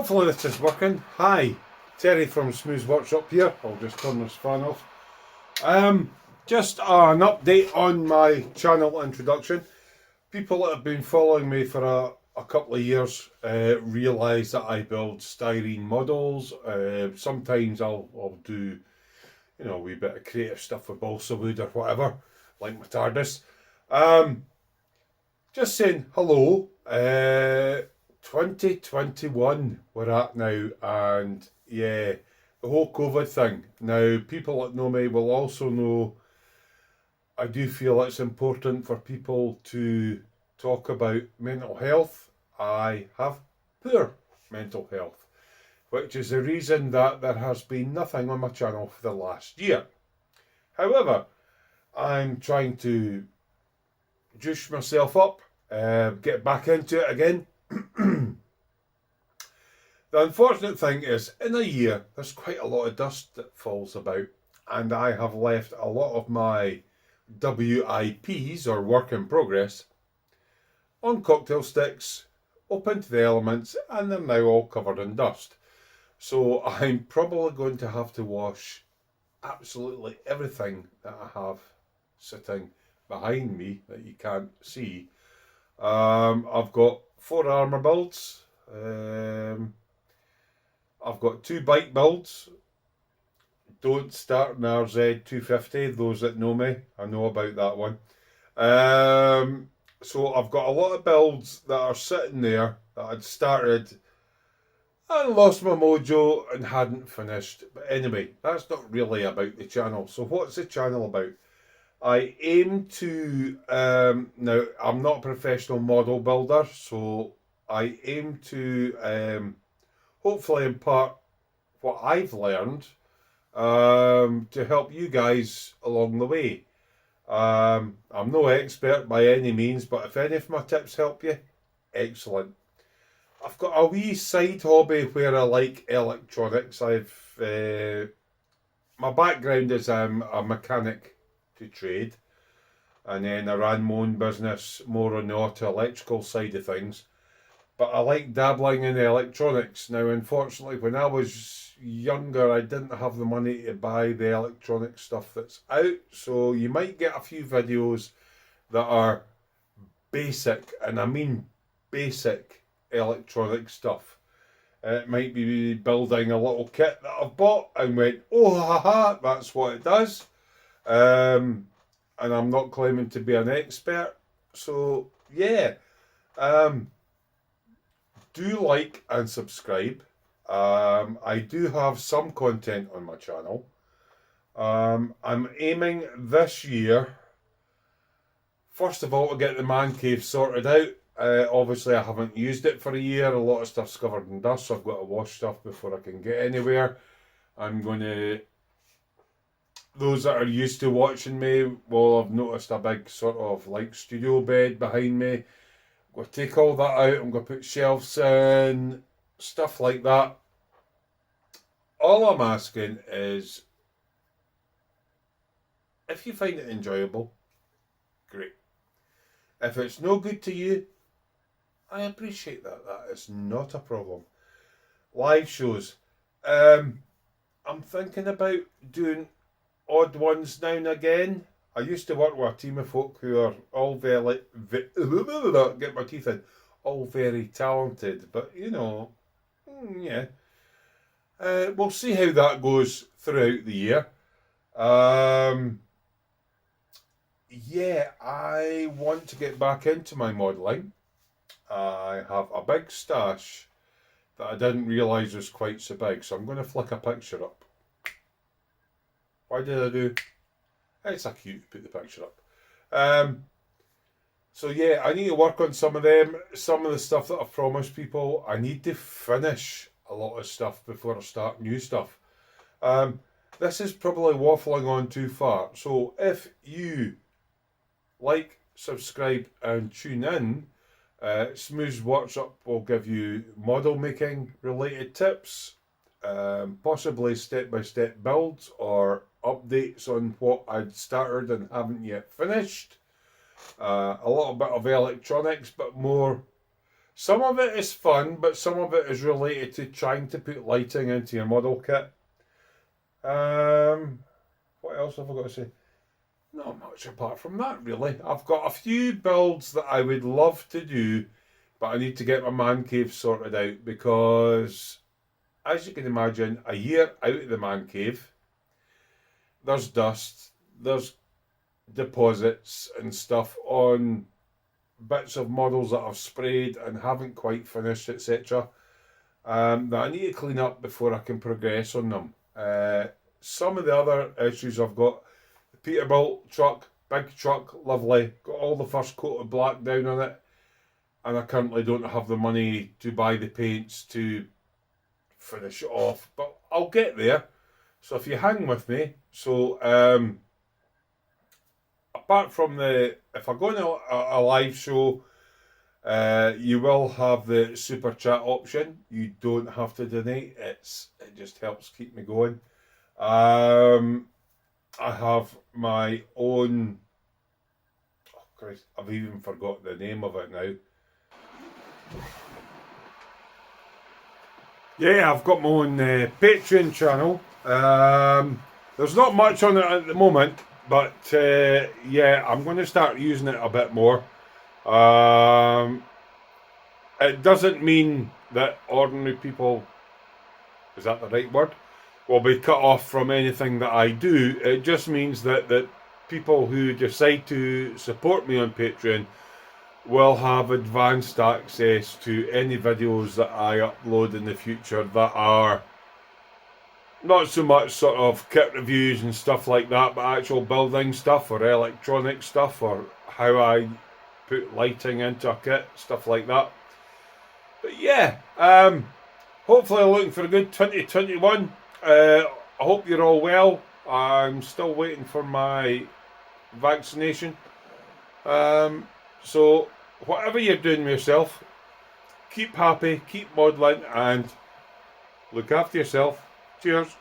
Hopefully this is working. Hi, Terry from Smooth Workshop here. I'll just turn this fan off. Just an update on my channel introduction. People that have been following me for a couple of years realise that I build styrene models. Sometimes I'll do, a wee bit of creative stuff with balsa wood or whatever, like my TARDIS. Just saying hello. 2021 we're at now, and yeah, the whole COVID thing. Now, people that know me will also know I do feel it's important for people to talk about mental health. I have poor mental health, which is the reason that there has been nothing on my channel for the last year. However, I'm trying to juice myself up, get back into it again. The unfortunate thing is, in a year, there's quite a lot of dust that falls about, and I have left a lot of my WIPs, or work in progress, on cocktail sticks, open to the elements, and they're now all covered in dust. So I'm probably going to have to wash absolutely everything that I have sitting behind me that you can't see. I've got 4 armour builds. I've got 2 bike builds. Don't start an RZ250, those that know me, I know about that one. So I've got a lot of builds that are sitting there that I'd started and lost my mojo and hadn't finished. But anyway, that's not really about the channel. So what's the channel about? I aim to, now I'm not a professional model builder, so I aim to hopefully impart what I've learned to help you guys along the way. I'm no expert by any means, but if any of my tips help you, excellent. I've got a wee side hobby where I like electronics. My background is I'm a mechanic to trade, and then I ran my own business more on the auto electrical side of things. But I like dabbling in electronics. Now, unfortunately, when I was younger, I didn't have the money to buy the electronic stuff that's out. So you might get a few videos that are basic, and I mean basic electronic stuff. It might be building a little kit that I've bought and went, oh, haha, that's what it does. And I'm not claiming to be an expert. So, yeah. Do like and subscribe. I do have some content on my channel. I'm aiming this year, first of all, to get the man cave sorted out. Obviously, I haven't used it for a year. A lot of stuff's covered in dust, so I've got to wash stuff before I can get anywhere. I'm going to... Those that are used to watching me will have noticed a big sort of like studio bed behind me. I'm going to take all that out. I'm going to put shelves in, stuff like that. All I'm asking is, if you find it enjoyable, great. If it's no good to you, I appreciate that. That is not a problem. Live shows. I'm thinking about doing odd ones now and again. I used to work with a team of folk who are all very, get my teeth in, all very talented, but yeah. We'll see how that goes throughout the year. Yeah, I want to get back into my modelling. I have a big stash that I didn't realise was quite so big, so I'm going to flick a picture up. Why did I do? It's a cute to put the picture up. So yeah, I need to work on some of them. Some of the stuff that I've promised people, I need to finish a lot of stuff before I start new stuff. This is probably waffling on too far. So if you like, subscribe and tune in, Smooth Workshop will give you model making related tips, possibly step-by-step builds or updates on what I'd started and haven't yet finished. A little bit of electronics, but more Some of it is fun, but some of it is related to trying to put lighting into your model kit. What else have I got to say? Not much apart from that, really. I've got a few builds that I would love to do, but I need to get my man cave sorted out because, as you can imagine, a year out of the man cave, there's dust, there's deposits and stuff on bits of models that I've sprayed and haven't quite finished, etc. That I need to clean up before I can progress on them. Some of the other issues I've got, the Peterbilt truck, big truck, lovely, got all the first coat of black down on it, and I currently don't have the money to buy the paints to finish it off, but I'll get there. So if you hang with me, so apart from if I go on a live show, you will have the super chat option. You don't have to donate. It just helps keep me going. I have my own. Oh Christ, I've even forgotten the name of it now. Yeah, I've got my own Patreon channel. There's not much on it at the moment, but yeah, I'm going to start using it a bit more. It doesn't mean that ordinary people, is that the right word, will be cut off from anything that I do. It just means that people who decide to support me on Patreon will have advanced access to any videos that I upload in the future that are not so much sort of kit reviews and stuff like that, but actual building stuff or electronic stuff or how I put lighting into a kit, stuff like that. But yeah, hopefully I'm looking for a good 2021. I hope you're all well. I'm still waiting for my vaccination. So whatever you're doing with yourself, keep happy, keep modelling, and look after yourself. Cheers.